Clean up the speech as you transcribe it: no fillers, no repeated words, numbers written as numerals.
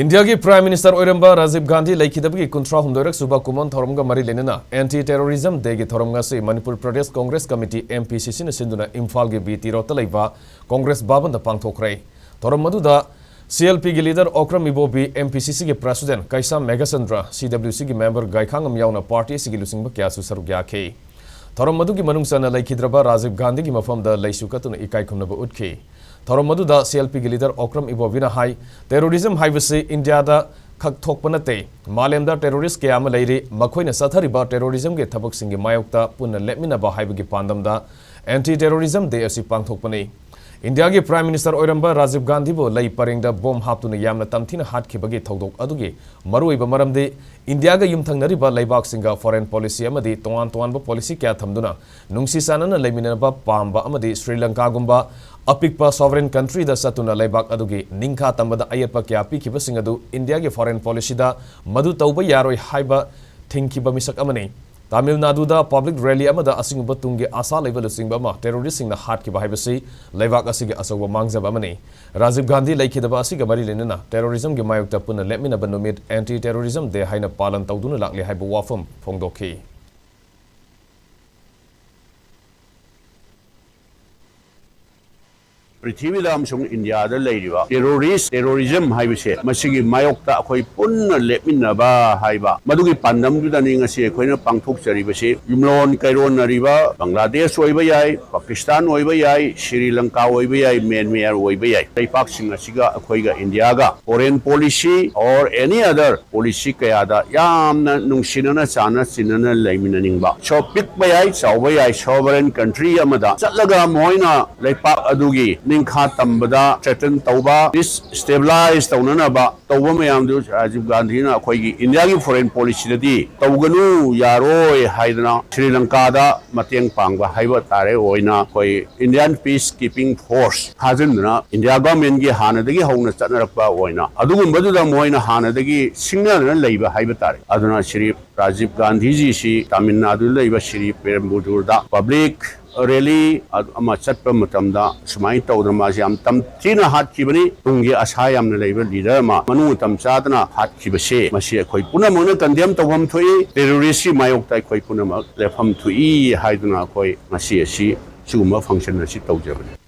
India की Prime Minister oiramba Rajiv Gandhi leikhidabagi kuntra humdoirak suba kumon thouram ga mari leinana Anti-Terrorism Day gi thouram ngasi Manipur Pradesh Congress Committee MPCC na shinduna Imphal gi BT rota leiba Congress Bhavan da pangthokkhre thouram maduda CLP gi leader Okram Ibobi MPCC gi President Kaisa Megasandra CWC gi member Gaikhangam yauna party sigi lusingba kya su saru gya khe thouram madu gi manungsana leikhidraba Rajiv Gandhi gi mafam da leisu katuna ikai khumnaba utke thouram maduda CLP gi leader Okram Ibobina hai terrorism haibase India da khak thokpanate malemda terrorist ke ama leiri makhoina sathariba terrorism ge thabak singi mayokta punna lepminaba haibagi pandamda anti-terrorism day asi pangthokpani India ki Prime Minister oiramba Rajiv Gandhi bo lei parengda bomb haptuna yamna tamthina hatkibagi thodok adugi maruiba maramde India ga yumthangnariba leibak singa foreign policy amadi tongan policy kya thamduna nungsi sanana leiminaba pamba amadi Sri Lanka gumba apikpa sovereign country da satuna leibak adugi ningkha tambada ayapa kya pikhiba singadu India ge foreign policy da madu tauba yaroi haiba thingkiba misak amani Tamil Nadu da public rally amada asingba tungge asa level singba ma terrorist singna hatkiba haibasi leibak asige asawa mangjaba amani Rajiv Gandhi leikhidaba asiga mari lenana terrorism ge mayokta punna lepmina banumit anti terrorism de haina palan tawduna lakle haiba wafam phongdokhi Prithvi amsung India da leiriba terrorism haibase masigi mayokta akhoi punna lepminaba haiba madugi pandam du dani ngasi akhoina pangthok charibase yumlon kairon nariba Bangladesh oiba yai Pakistan oiba yai Sri Lanka oiba yai Myanmar oiba yai taipak sing asiga akhoiga India ga foreign policy or any other policy kaya da yamna nungsinana chana sinana leiminaningba so pik ba yai chawba yai sovereign country amada chatlaga moina leipak adugi Ninkha tambada threaten tauba is stabilize taunanaba tauba mayam du Rajiv Gandhi na akhoi India gi foreign policy dadi tauganu yaroi haidana Sri Lanka da mateng pangba haiba tare oina koi Indian peacekeeping force hajindna India government gi hanadagi hauna chatnarakba oina adugumba da moina hanadagi signal na leiba haiba tare aduna Shri Rajiv Gandhi ji si Tamil Nadu leiba Shri Perambur da public rally ama chatpa matamda sumai tawdama jam tam thina hat kibani tungi asayam na leiba leader ma manu tam chadna hat kibase masi khoi punamona kandem tawam thui terrorist mayok tai khoi punama lefam thui haiduna khoi masi asi suguma function asi tawjabani